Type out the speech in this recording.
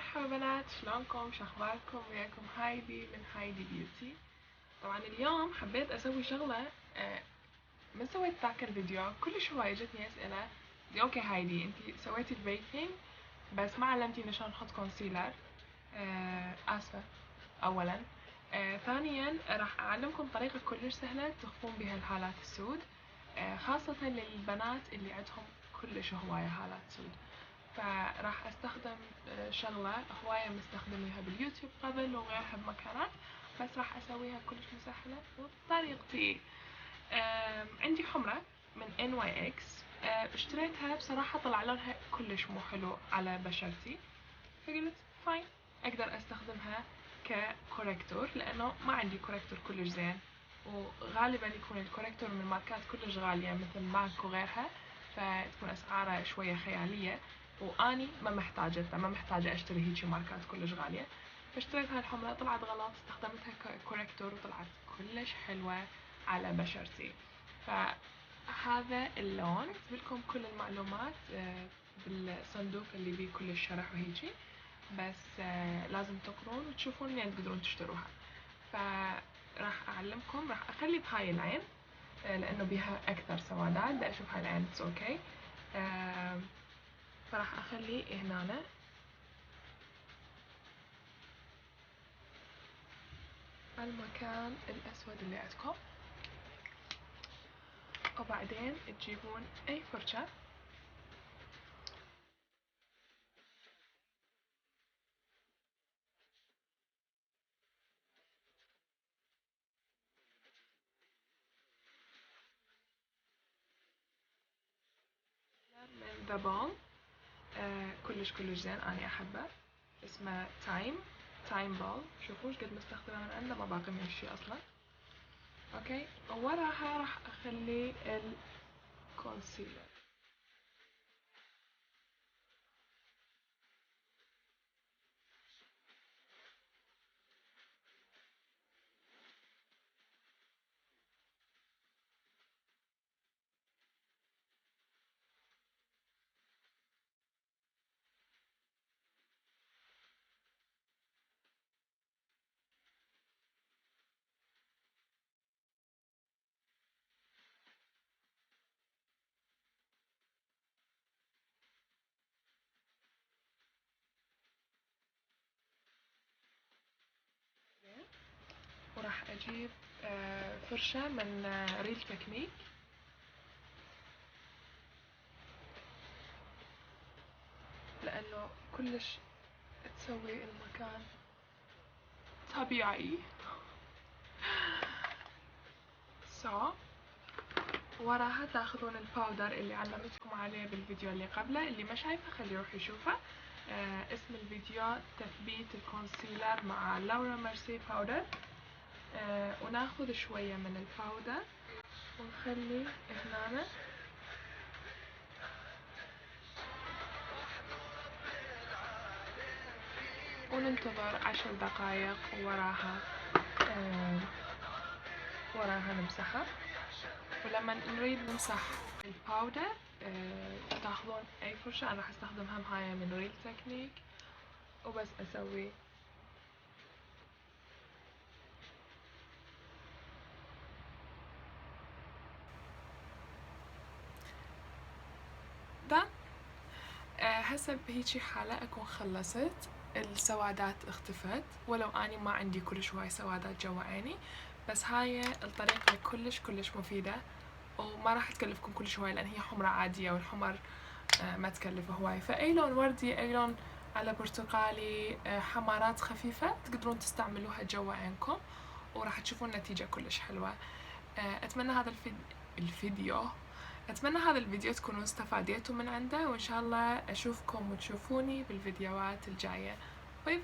مرحبا بنات، شلونكم؟ شخباركم؟ وياكم هايدي من هايدي بيوتي. طبعا اليوم حبيت اسوي شغلة من سويت ذاك الفيديو. كلش هواية جتني اسئلة. اوكي هايدي انتي سويتي البيكنج بس ما علمتينا شلون نحط كونسيلر. اسفة اولا. ثانيا راح اعلمكم طريقة كلش سهلة تخفون بها الهالات السود، خاصة للبنات اللي عندهم كلش هواية هالات سود. فراح استخدم شغلة هواية مستخدميها باليوتيوب قبل وغيرها بمكانات، بس راح اسويها كلش مسهلة وبطريقتي. عندي حمرة من NYX، اشتريتها بصراحة طلع لونها كلش مو حلو على بشرتي، فقلت فاين اقدر استخدمها ككوريكتور لانه ما عندي كوريكتور كلش زين، وغالبا يكون الكوريكتور من ماركات كلش غالية مثل ماك وغيرها، فتكون اسعارها شوية خيالية، واني ما محتاجة اشتري هيجي ماركات كلش غالية. فاشتريت هاي الحمرة، طلعت غلط، استخدمتها ككوريكتور وطلعت كلش حلوة على بشرتي. فهذا اللون لكم كل المعلومات بالصندوق اللي بيه كل الشرح وهيجي، بس لازم تقرون وتشوفون منين تقدرون تشتروها. فراح اعلمكم، راح اخلي بهاي العين لانه بيها اكثر سوادات، بدي اشوف هاي العين اتس اوكي. فراح اخلي هنا المكان الاسود اللي عندكم، وبعدين تجيبون اي فرشة من ذا بوم، كلش زين، اني احبه، اسمه تايم بول. شوفوا قد مستخدمة من عنده، ما باقي من شي اصلا. اوكي، وراها راح اخلي الكونسيلر. وراح اجيب فرشة من ريل تكنيك، لانه كلش تسوي المكان طبيعي. وراها تاخذون الباودر اللي علمتكم عليه بالفيديو اللي قبله، اللي ما شايفه خليه يروح يشوفه. اسم الفيديو تثبيت الكونسيلر مع لورا ميرسي باودر. وناخذ شوية من الباودر ونخلي هنا، وننتظر 10 دقايق، وراها نمسحها. ولما نريد نمسح الباودر تاخذون اي فرشة، انا راح استخدمها هاي من ريل تكنيك، وبس اسوي ده. هسه بهيجي حالة اكون خلصت، السوادات اختفت، ولو اني ما عندي كلش هواي سوادات جوا عيني، بس هاي الطريقة كلش مفيدة، وما راح تكلفكم كلش هواي لان هي حمرة عادية، والحمر ما تكلف هواي. فاي لون وردي، اي لون على برتقالي، حمارات خفيفة تقدرون تستعملوها جوا عينكم، وراح تشوفون نتيجة كلش حلوة. اتمنى هذا الفيديو تكونوا استفاديتوا من عنده، وان شاء الله اشوفكم وتشوفوني بالفيديوهات الجاية.